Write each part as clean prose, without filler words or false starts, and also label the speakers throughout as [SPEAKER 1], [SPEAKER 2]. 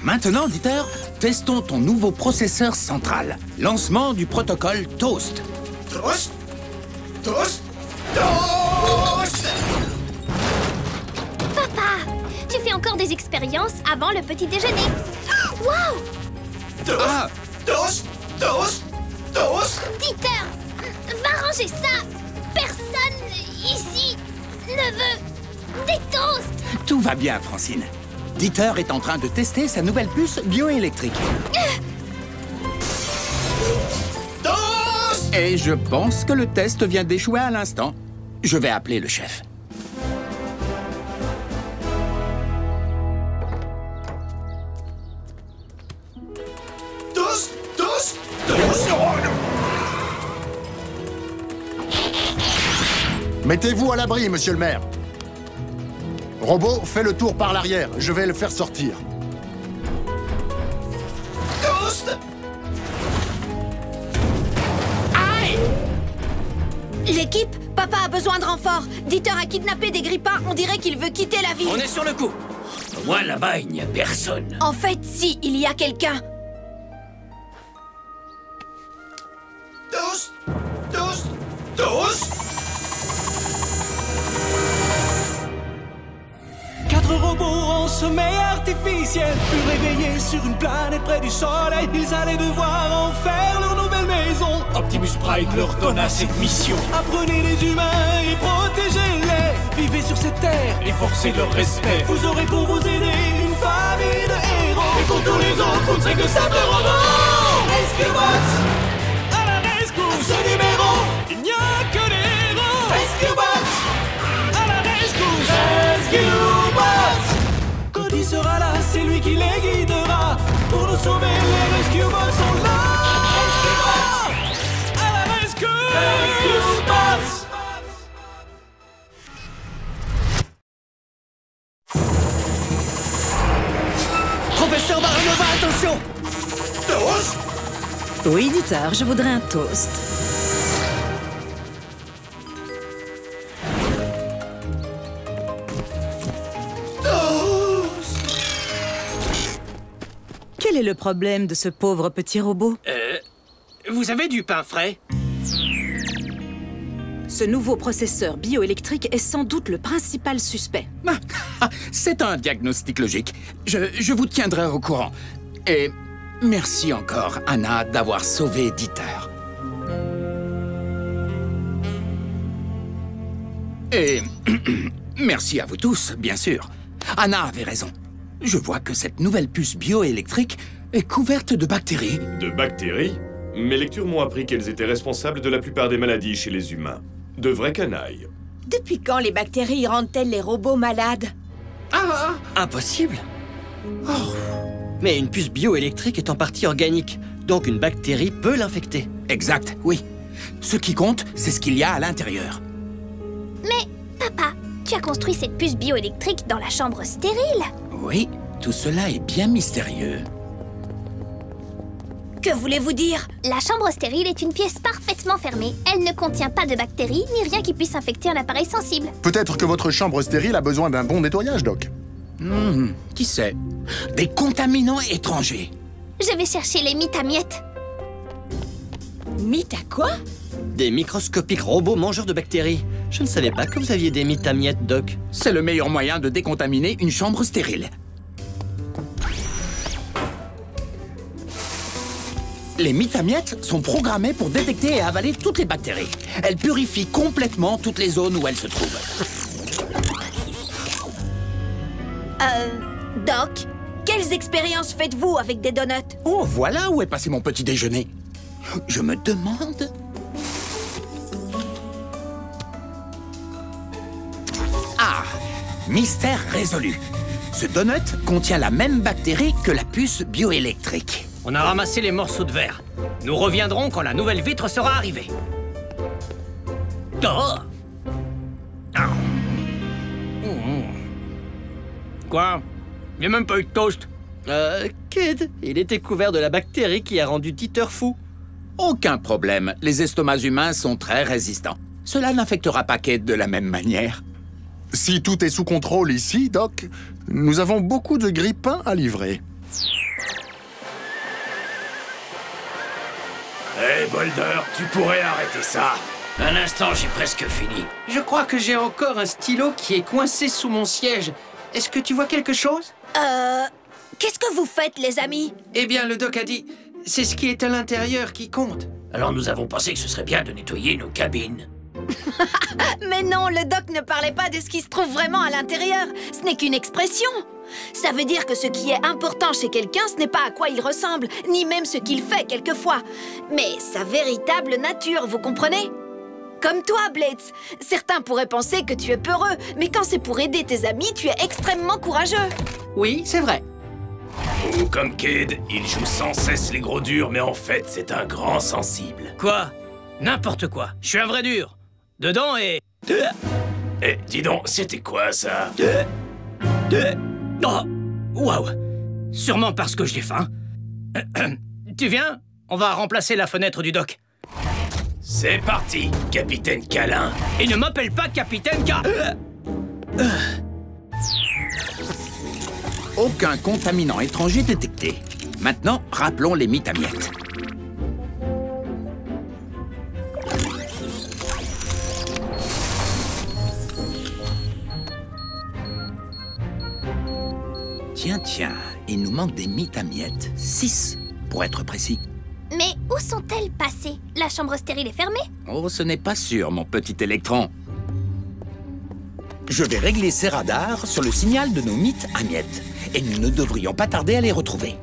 [SPEAKER 1] Maintenant, Dieter, testons ton nouveau processeur central. Lancement du protocole Toast.
[SPEAKER 2] Toast! Toast! Toast!
[SPEAKER 3] Papa, tu fais encore des expériences avant le petit déjeuner. Waouh!
[SPEAKER 2] Toast! Toast! Toast! Toast!
[SPEAKER 3] Dieter, va ranger ça. Personne ici ne veut des toasts.
[SPEAKER 1] Tout va bien, Francine. Dieter est en train de tester sa nouvelle puce bioélectrique.
[SPEAKER 2] Toast!
[SPEAKER 1] Et je pense que le test vient d'échouer à l'instant. Je vais appeler le chef.
[SPEAKER 2] Toast! Toast! Toast!
[SPEAKER 4] Mettez-vous à l'abri, monsieur le maire. Robot, fais le tour par l'arrière. Je vais le faire sortir.
[SPEAKER 2] Toast!
[SPEAKER 5] L'équipe, papa a besoin de renfort. Dieter a kidnappé des grippins, on dirait qu'il veut quitter la ville.
[SPEAKER 6] On est sur le coup. Au moins là-bas, il n'y a personne.
[SPEAKER 5] En fait, si, il y a quelqu'un.
[SPEAKER 2] Toast! Toast! Toast!
[SPEAKER 7] 4 robots en sommeil artificiel furent réveillés sur une planète près du soleil. Ils allaient devoir en faire leur nouvelle maison.
[SPEAKER 8] Optimus Prime leur donna cette mission.
[SPEAKER 7] Apprenez les humains et protégez-les. Vivez sur cette terre
[SPEAKER 8] Et forcer leur respect.
[SPEAKER 7] Vous aurez pour vous aider une famille de héros.
[SPEAKER 8] Et pour tous les autres, on ne sait que ça de robots.
[SPEAKER 7] Rescue Bots à la rescousse.
[SPEAKER 8] Ce numéro,
[SPEAKER 7] Il n'y a que des héros.
[SPEAKER 8] Rescue Bots.
[SPEAKER 7] À la rescousse.
[SPEAKER 8] Rescue Bots.
[SPEAKER 7] Quand il sera là, c'est lui qui les guidera. Pour nous sauver, les Rescue Bots sont là. À la rescousse.
[SPEAKER 8] Rescue Bots.
[SPEAKER 6] Professeur Baranova, attention!
[SPEAKER 2] Toast!
[SPEAKER 9] Oui, Dieter, je voudrais un toast. Quel est le problème de ce pauvre petit robot?
[SPEAKER 6] Vous avez du pain frais?
[SPEAKER 9] Ce nouveau processeur bioélectrique est sans doute le principal suspect.
[SPEAKER 1] C'est un diagnostic logique. Je vous tiendrai au courant. Et merci encore, Anna, d'avoir sauvé Dieter. Et merci à vous tous, bien sûr. Anna avait raison. Je vois que cette nouvelle puce bioélectrique est couverte de bactéries.
[SPEAKER 10] De bactéries? Mes lectures m'ont appris qu'elles étaient responsables de la plupart des maladies chez les humains. De vraies canailles.
[SPEAKER 5] Depuis quand les bactéries rendent-elles les robots malades?
[SPEAKER 6] Impossible. Mais une puce bioélectrique est en partie organique, donc une bactérie peut l'infecter.
[SPEAKER 1] Exact, oui. Ce qui compte, c'est ce qu'il y a à l'intérieur.
[SPEAKER 3] Mais, papa, tu as construit cette puce bioélectrique dans la chambre stérile.
[SPEAKER 1] Oui, tout cela est bien mystérieux.
[SPEAKER 5] Que voulez-vous dire?
[SPEAKER 3] La chambre stérile est une pièce parfaitement fermée. Elle ne contient pas de bactéries ni rien qui puisse infecter un appareil sensible.
[SPEAKER 4] Peut-être que votre chambre stérile a besoin d'un bon nettoyage, Doc.
[SPEAKER 1] Qui sait? Des contaminants étrangers.
[SPEAKER 3] Je vais chercher les mitamiettes.
[SPEAKER 5] Mythe à quoi?
[SPEAKER 6] Des microscopiques robots mangeurs de bactéries. Je ne savais pas que vous aviez des mitamiettes, Doc.
[SPEAKER 1] C'est le meilleur moyen de décontaminer une chambre stérile. Les mitamiettes sont programmées pour détecter et avaler toutes les bactéries. Elles purifient complètement toutes les zones où elles se trouvent.
[SPEAKER 5] Doc, quelles expériences faites-vous avec des donuts?
[SPEAKER 1] Oh, voilà où est passé mon petit déjeuner. Je me demande... Ah, mystère résolu. Ce donut contient la même bactérie que la puce bioélectrique.
[SPEAKER 6] On a ramassé les morceaux de verre. Nous reviendrons quand la nouvelle vitre sera arrivée. Oh. Ah. Quoi? Il n'y a même pas eu de toast. Kid, il était couvert de la bactérie qui a rendu Dieter fou.
[SPEAKER 1] Aucun problème. Les estomacs humains sont très résistants. Cela n'infectera pas Kid de la même manière.
[SPEAKER 4] Si tout est sous contrôle ici, Doc, nous avons beaucoup de grippins à livrer.
[SPEAKER 2] Hé, Boulder, tu pourrais arrêter ça.
[SPEAKER 11] Un instant, j'ai presque fini. Je crois que j'ai encore un stylo qui est coincé sous mon siège. Est-ce que tu vois quelque chose?
[SPEAKER 5] Qu'est-ce que vous faites, les amis?
[SPEAKER 11] Eh bien, le doc a dit, c'est ce qui est à l'intérieur qui compte.
[SPEAKER 12] Alors nous avons pensé que ce serait bien de nettoyer nos cabines.
[SPEAKER 5] Mais non, le doc ne parlait pas de ce qui se trouve vraiment à l'intérieur. Ce n'est qu'une expression. Ça veut dire que ce qui est important chez quelqu'un, ce n'est pas à quoi il ressemble, ni même ce qu'il fait quelquefois, mais sa véritable nature, vous comprenez? Comme toi, Blitz. Certains pourraient penser que tu es peureux, mais quand c'est pour aider tes amis, tu es extrêmement courageux.
[SPEAKER 11] Oui, c'est vrai.
[SPEAKER 2] Ou comme Cade, il joue sans cesse les gros durs, mais en fait, c'est un grand sensible.
[SPEAKER 12] Quoi? N'importe quoi. Je suis un vrai dur. Dedans et...
[SPEAKER 2] Eh, dis donc, c'était quoi, ça?
[SPEAKER 12] Oh! Waouh! Sûrement parce que j'ai faim. Tu viens? On va remplacer la fenêtre du doc.
[SPEAKER 2] C'est parti, Capitaine Câlin.
[SPEAKER 12] Et ne m'appelle pas Capitaine K.
[SPEAKER 1] Aucun contaminant étranger détecté. Maintenant, rappelons les mythes à miettes. Tiens, il nous manque des mythes à miettes. 6, pour être précis.
[SPEAKER 3] Mais où sont-elles passées? La chambre stérile est fermée?
[SPEAKER 1] Oh, ce n'est pas sûr, mon petit électron. Je vais régler ces radars sur le signal de nos mythes à miettes. Et nous ne devrions pas tarder à les retrouver.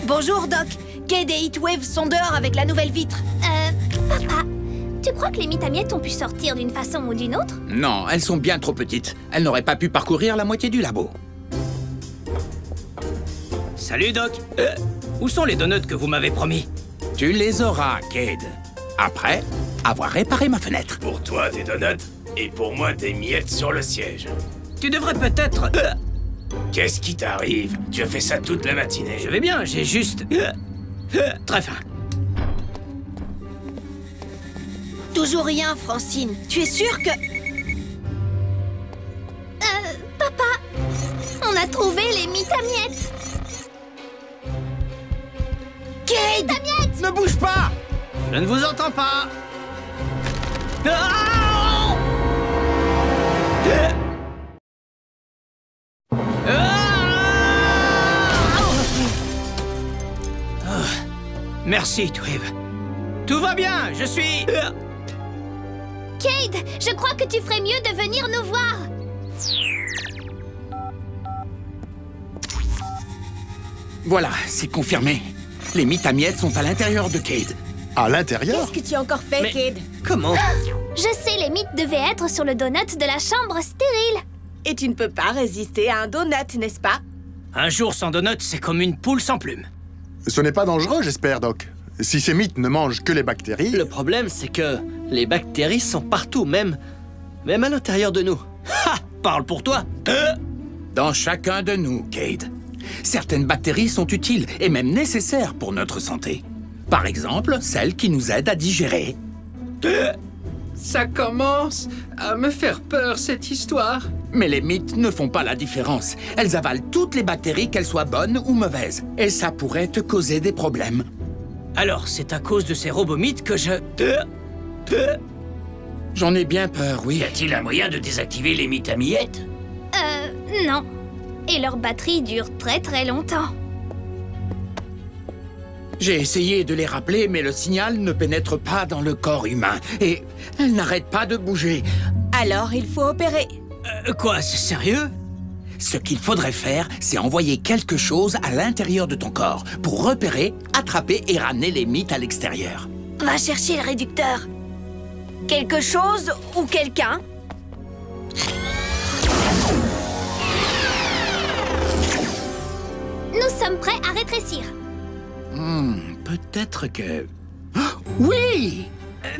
[SPEAKER 5] Bonjour, Doc. Cade et Heatwave sont dehors avec la nouvelle vitre.
[SPEAKER 3] Papa, tu crois que les mythes à miettes ont pu sortir d'une façon ou d'une autre?
[SPEAKER 1] Non, elles sont bien trop petites. Elles n'auraient pas pu parcourir la moitié du labo.
[SPEAKER 12] Salut, Doc. Où sont les donuts que vous m'avez promis?
[SPEAKER 1] Tu les auras, Cade. Après avoir réparé ma fenêtre.
[SPEAKER 2] Pour toi, des donuts, et pour moi, des miettes sur le siège.
[SPEAKER 12] Tu devrais peut-être...
[SPEAKER 2] Qu'est-ce qui t'arrive? Tu as fait ça toute la matinée.
[SPEAKER 12] Je vais bien, j'ai juste... Très faim.
[SPEAKER 5] Toujours rien, Francine. Tu es sûre que...
[SPEAKER 3] Papa, on a trouvé les mythes à miettes.
[SPEAKER 5] Cade!
[SPEAKER 1] Ne bouge pas!
[SPEAKER 12] Je ne vous entends pas. Ah! Merci, Twiv. Tout va bien, je suis...
[SPEAKER 3] Cade, je crois que tu ferais mieux de venir nous voir.
[SPEAKER 1] Voilà, c'est confirmé. Les mythes à miettes sont à l'intérieur de Cade.
[SPEAKER 4] À l'intérieur?
[SPEAKER 5] Qu'est-ce que tu as encore fait,
[SPEAKER 12] Mais
[SPEAKER 5] Cade?
[SPEAKER 12] comment?
[SPEAKER 3] Je sais, les mythes devaient être sur le donut de la chambre stérile.
[SPEAKER 13] Et tu ne peux pas résister à un donut, n'est-ce pas?
[SPEAKER 12] Un jour sans donut, c'est comme une poule sans plume.
[SPEAKER 4] Ce n'est pas dangereux, j'espère, Doc. Si ces mythes ne mangent que les bactéries...
[SPEAKER 6] Le problème, c'est que les bactéries sont partout, même à l'intérieur de nous.
[SPEAKER 12] Ha! Parle pour toi.
[SPEAKER 1] Dans chacun de nous, Cade. Certaines bactéries sont utiles et même nécessaires pour notre santé. Par exemple, celles qui nous aident à digérer.
[SPEAKER 11] Ça commence à me faire peur, cette histoire.
[SPEAKER 1] Mais les mythes ne font pas la différence. Elles avalent toutes les bactéries, qu'elles soient bonnes ou mauvaises. Et ça pourrait te causer des problèmes.
[SPEAKER 12] Alors, c'est à cause de ces robomythes que je...
[SPEAKER 1] J'en ai bien peur, oui.
[SPEAKER 12] Y a-t-il un moyen de désactiver les mythes à miettes?
[SPEAKER 3] Non. Et leur batterie dure très très longtemps.
[SPEAKER 1] J'ai essayé de les rappeler, mais le signal ne pénètre pas dans le corps humain. Et elles n'arrêtent pas de bouger.
[SPEAKER 13] Alors, il faut opérer.
[SPEAKER 12] Quoi, c'est sérieux?
[SPEAKER 1] Ce qu'il faudrait faire, c'est envoyer quelque chose à l'intérieur de ton corps pour repérer, attraper et ramener les mythes à l'extérieur.
[SPEAKER 5] Va chercher le réducteur. Quelque chose ou quelqu'un?
[SPEAKER 3] Nous sommes prêts à rétrécir.
[SPEAKER 1] Peut-être que... Oh, oui!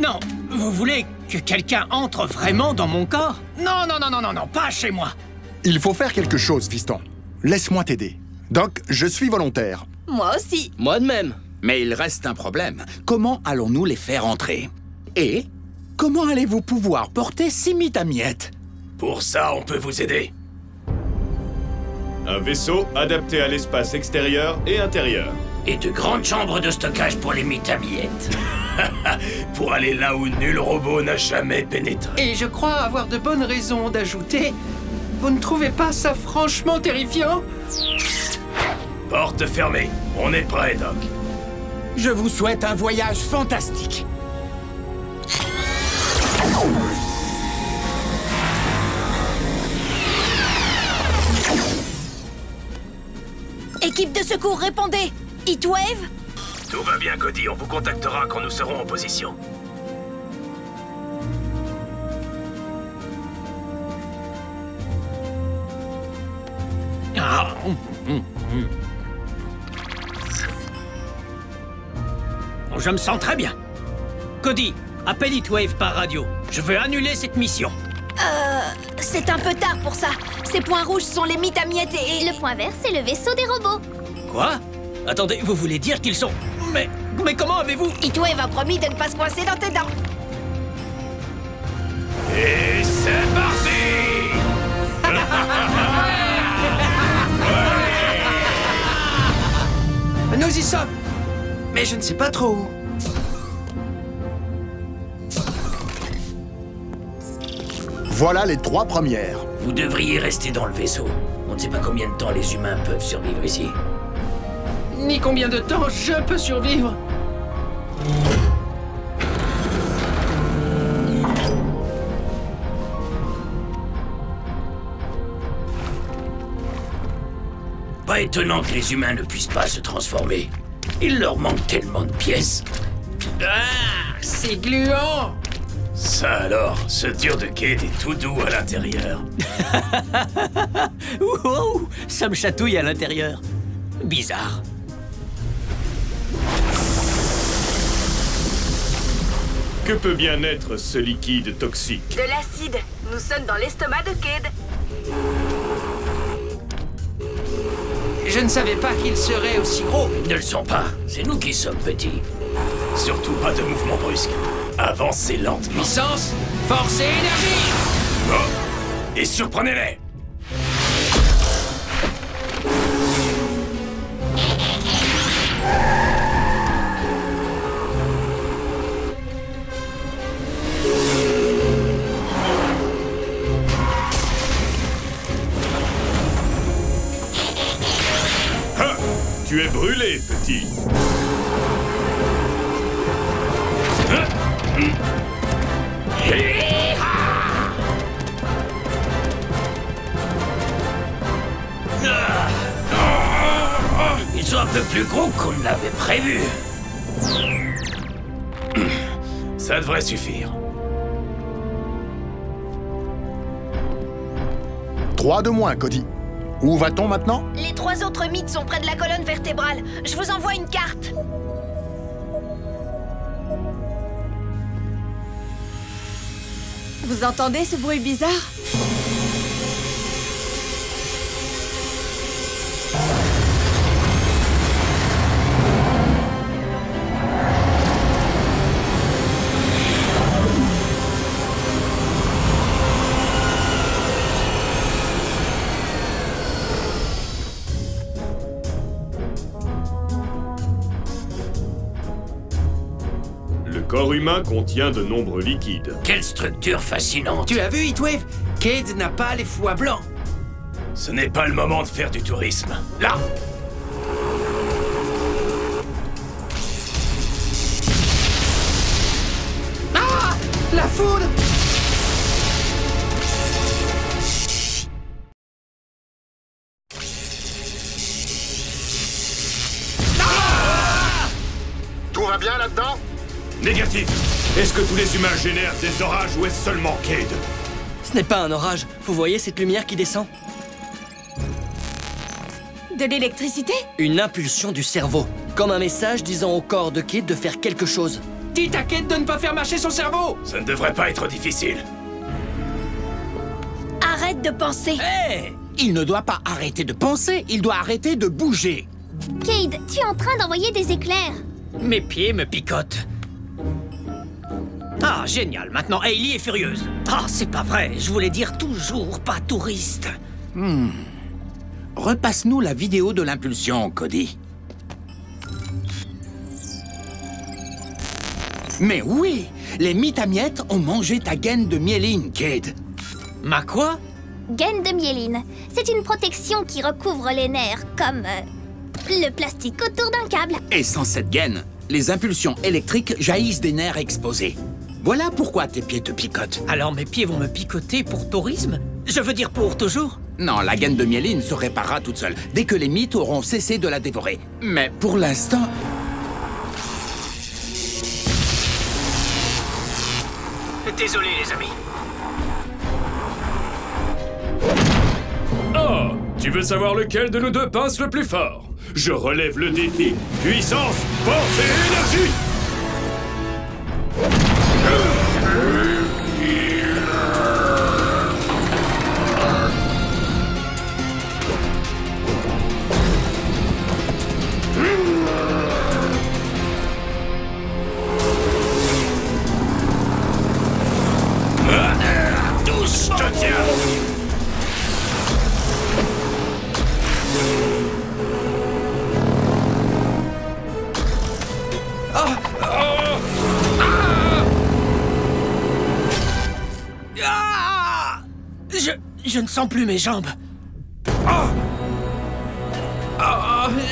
[SPEAKER 12] Non, vous voulez que quelqu'un entre vraiment dans mon corps? Non, non, non, non, non, non, pas chez moi.
[SPEAKER 4] Il faut faire quelque chose, fiston. Laisse-moi t'aider. Doc, je suis volontaire.
[SPEAKER 13] Moi aussi.
[SPEAKER 6] Moi de même.
[SPEAKER 1] Mais il reste un problème. Comment allons-nous les faire entrer? Et comment allez-vous pouvoir porter 6 mythes à miettes?
[SPEAKER 2] Pour ça, on peut vous aider.
[SPEAKER 10] Un vaisseau adapté à l'espace extérieur et intérieur.
[SPEAKER 11] Et de grandes chambres de stockage pour les mitamiettes.
[SPEAKER 2] Pour aller là où nul robot n'a jamais pénétré.
[SPEAKER 11] Et je crois avoir de bonnes raisons d'ajouter... Vous ne trouvez pas ça franchement terrifiant?
[SPEAKER 2] Porte fermée. On est prêt, Doc.
[SPEAKER 1] Je vous souhaite un voyage fantastique.
[SPEAKER 5] Équipe de secours, répondez! Heatwave?
[SPEAKER 2] Tout va bien, Cody. On vous contactera quand nous serons en position.
[SPEAKER 12] Ah. Je me sens très bien. Cody, appelle Heatwave par radio. Je veux annuler cette mission.
[SPEAKER 5] C'est un peu tard pour ça. Ces points rouges sont les mitamiettes et...
[SPEAKER 3] Le point vert, c'est le vaisseau des robots.
[SPEAKER 12] Quoi? Attendez, vous voulez dire qu'ils sont... Mais comment avez-vous...
[SPEAKER 5] Heatwave a promis de ne pas se coincer dans tes dents.
[SPEAKER 2] Et c'est parti!
[SPEAKER 11] Nous y sommes. Mais je ne sais pas trop où.
[SPEAKER 4] Voilà les 3 premières.
[SPEAKER 11] Vous devriez rester dans le vaisseau. On ne sait pas combien de temps les humains peuvent survivre ici.
[SPEAKER 12] Ni combien de temps je peux survivre.
[SPEAKER 11] Pas étonnant que les humains ne puissent pas se transformer. Il leur manque tellement de pièces.
[SPEAKER 12] Ah, c'est gluant.
[SPEAKER 2] Ça alors, ce dur de Cade est tout doux à l'intérieur.
[SPEAKER 12] Ouh, ça me chatouille à l'intérieur. Bizarre.
[SPEAKER 10] Que peut bien être ce liquide toxique?
[SPEAKER 13] De l'acide. Nous sommes dans l'estomac de Cade.
[SPEAKER 11] Je ne savais pas qu'ils seraient aussi gros. Ils ne le sont pas. C'est nous qui sommes petits.
[SPEAKER 2] Surtout pas de mouvement brusque. Avancez lentement.
[SPEAKER 11] Puissance, force et énergie.
[SPEAKER 2] Oh! Et surprenez-les!
[SPEAKER 10] Ha! Tu es brûlé, petit.
[SPEAKER 11] Ils sont un peu plus gros qu'on ne l'avait prévu.
[SPEAKER 2] Ça devrait suffire.
[SPEAKER 4] 3 de moins, Cody. Où va-t-on maintenant?
[SPEAKER 5] Les 3 autres mythes sont près de la colonne vertébrale. Je vous envoie une carte.
[SPEAKER 13] Vous entendez ce bruit bizarre?
[SPEAKER 10] Le corps humain contient de nombreux liquides.
[SPEAKER 11] Quelle structure fascinante.
[SPEAKER 12] Tu as vu, Heatwave? Cade n'a pas les foies blancs.
[SPEAKER 2] Ce n'est pas le moment de faire du tourisme. Là!
[SPEAKER 12] Ah! La foudre!
[SPEAKER 4] Tout va bien là-dedans?
[SPEAKER 10] Négatif. Est-ce que tous les humains génèrent des orages ou est-ce seulement Cade?
[SPEAKER 6] Ce n'est pas un orage. Vous voyez cette lumière qui descend?
[SPEAKER 13] De l'électricité?
[SPEAKER 6] Une impulsion du cerveau. Comme un message disant au corps de Cade de faire quelque chose.
[SPEAKER 12] Dites à Cade de ne pas faire marcher son cerveau!
[SPEAKER 2] Ça ne devrait pas être difficile.
[SPEAKER 5] Arrête de penser.
[SPEAKER 1] Hé! Il ne doit pas arrêter de penser, il doit arrêter de bouger.
[SPEAKER 3] Cade, tu es en train d'envoyer des éclairs.
[SPEAKER 12] Mes pieds me picotent. Ah, génial. Maintenant, Hailey est furieuse. Ah, c'est pas vrai. Je voulais dire toujours pas touriste.
[SPEAKER 1] repasse-nous la vidéo de l'impulsion, Cody. Mais oui, les mythamiettes ont mangé ta gaine de myéline, Cade.
[SPEAKER 12] Ma quoi?
[SPEAKER 3] Gaine de myéline. C'est une protection qui recouvre les nerfs, comme le plastique autour d'un câble.
[SPEAKER 1] Et sans cette gaine, les impulsions électriques jaillissent des nerfs exposés. Voilà pourquoi tes pieds te picotent.
[SPEAKER 12] Alors mes pieds vont me picoter pour tourisme? Je veux dire pour toujours?
[SPEAKER 1] Non, la gaine de myéline se réparera toute seule, dès que les mythes auront cessé de la dévorer. Mais pour l'instant...
[SPEAKER 12] Désolé, les amis.
[SPEAKER 10] Oh, tu veux savoir lequel de nous deux pince le plus fort? Je relève le défi. Puissance, force et énergie!
[SPEAKER 2] Tous, je te tiens!
[SPEAKER 12] Je ne sens plus mes jambes.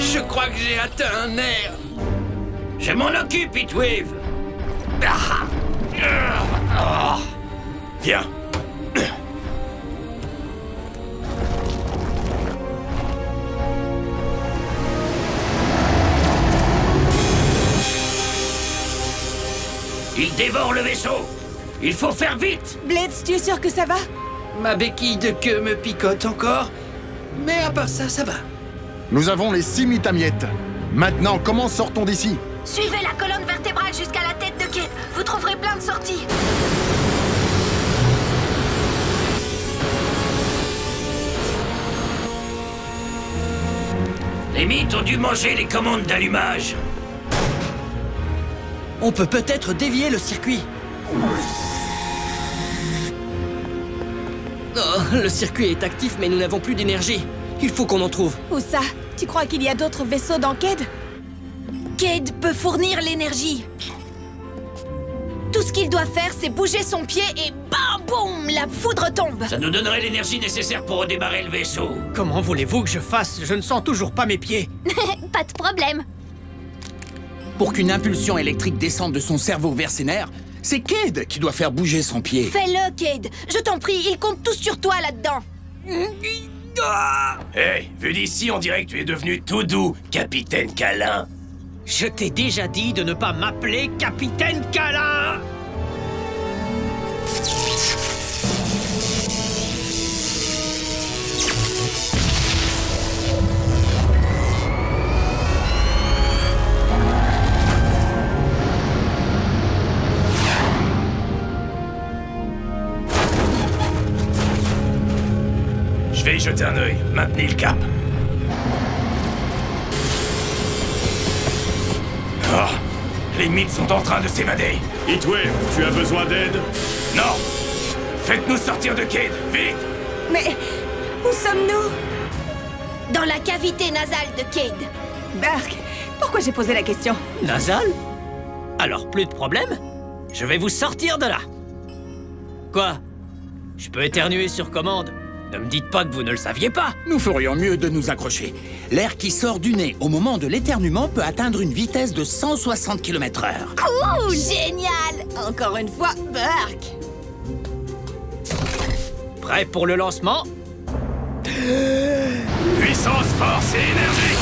[SPEAKER 11] Je crois que j'ai atteint un nerf. Je m'en occupe, Heatwave.
[SPEAKER 2] Viens.
[SPEAKER 11] Il dévore le vaisseau. Il faut faire vite.
[SPEAKER 13] Blitz, tu es sûr que ça va?
[SPEAKER 11] Ma béquille de queue me picote encore. Mais à part ça, ça va.
[SPEAKER 4] Nous avons les 6 mythamiettes. Maintenant, comment sortons d'ici?
[SPEAKER 5] Suivez la colonne vertébrale jusqu'à la tête de Cade. Vous trouverez plein de sorties.
[SPEAKER 11] Les mythes ont dû manger les commandes d'allumage.
[SPEAKER 6] On peut peut-être dévier le circuit. Oh, le circuit est actif, mais nous n'avons plus d'énergie. Il faut qu'on en trouve.
[SPEAKER 13] Où ça? Tu crois qu'il y a d'autres vaisseaux dans Cade?
[SPEAKER 5] Cade peut fournir l'énergie. Tout ce qu'il doit faire, c'est bouger son pied et bam, boum, la foudre tombe.
[SPEAKER 11] Ça nous donnerait l'énergie nécessaire pour redémarrer le vaisseau.
[SPEAKER 12] Comment voulez-vous que je fasse? Je ne sens toujours pas mes pieds.
[SPEAKER 3] Pas de problème.
[SPEAKER 1] Pour qu'une impulsion électrique descende de son cerveau vers ses nerfs, c'est Cade qui doit faire bouger son pied.
[SPEAKER 5] Fais-le, Cade. Je t'en prie, ils comptent tous sur toi là-dedans.
[SPEAKER 2] Hey, vu d'ici, on dirait que tu es devenu tout doux, Capitaine Câlin.
[SPEAKER 12] Je t'ai déjà dit de ne pas m'appeler Capitaine Câlin.
[SPEAKER 2] Je vais y jeter un œil. Maintenez le cap. Oh, les mythes sont en train de s'évader.
[SPEAKER 10] Heatwave, tu as besoin d'aide?
[SPEAKER 2] Non! Faites-nous sortir de Cade, vite!
[SPEAKER 13] Mais où sommes-nous?
[SPEAKER 5] Dans la cavité nasale de Cade.
[SPEAKER 13] Bark, pourquoi j'ai posé la question?
[SPEAKER 12] Nasal? Alors plus de problème? Je vais vous sortir de là. Quoi? Je peux éternuer sur commande. Ne me dites pas que vous ne le saviez pas.
[SPEAKER 1] Nous ferions mieux de nous accrocher. L'air qui sort du nez au moment de l'éternuement peut atteindre une vitesse de 160 km/h.
[SPEAKER 5] Cool! Génial!
[SPEAKER 13] Encore une fois, Bark!
[SPEAKER 12] Prêt pour le lancement?
[SPEAKER 2] Puissance, force et énergie!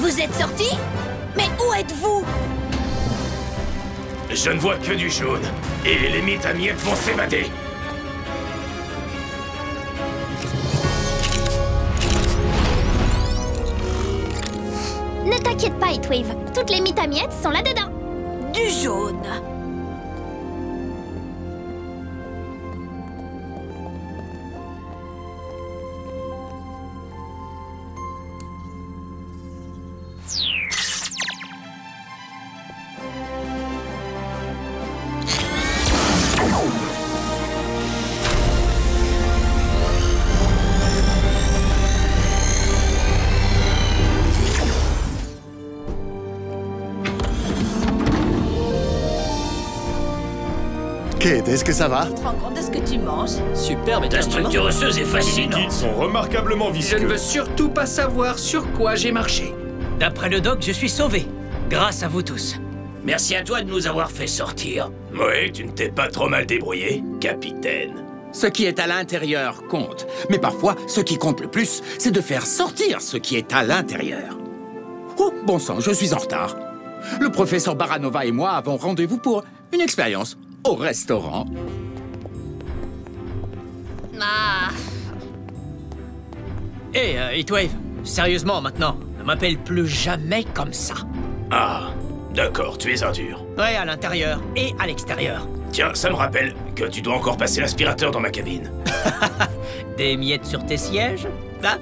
[SPEAKER 5] Vous êtes sortis? Mais où êtes-vous?
[SPEAKER 2] Je ne vois que du jaune. Et les mythamiettes vont s'évader.
[SPEAKER 3] Ne t'inquiète pas, Heatwave. Toutes les mythamiettes sont là-dedans.
[SPEAKER 5] Du jaune.
[SPEAKER 4] Cade, est-ce que ça va?
[SPEAKER 13] Tu te rends compte de ce que tu manges?
[SPEAKER 6] Super, mais
[SPEAKER 2] Ta structure osseuse est
[SPEAKER 10] Les
[SPEAKER 2] fascinante.
[SPEAKER 10] liquides sont remarquablement
[SPEAKER 11] Je ne
[SPEAKER 10] visqueux.
[SPEAKER 11] veux surtout pas savoir sur quoi j'ai marché.
[SPEAKER 12] D'après le doc, je suis sauvé. Grâce à vous tous.
[SPEAKER 2] Merci à toi de nous avoir fait sortir. Oui, tu ne t'es pas trop mal débrouillé, capitaine.
[SPEAKER 1] Ce qui est à l'intérieur compte. Mais parfois, ce qui compte le plus, c'est de faire sortir ce qui est à l'intérieur. Oh, bon sang, je suis en retard. Le professeur Baranova et moi avons rendez-vous pour une expérience au restaurant.
[SPEAKER 3] Ah.
[SPEAKER 12] Hé, Heatwave, sérieusement maintenant, ne m'appelle plus jamais comme ça.
[SPEAKER 2] Ah, d'accord, tu es un dur.
[SPEAKER 12] Ouais, à l'intérieur et à l'extérieur.
[SPEAKER 2] Tiens, ça me rappelle que tu dois encore passer l'aspirateur dans ma cabine.
[SPEAKER 12] Des miettes sur tes sièges? Ah,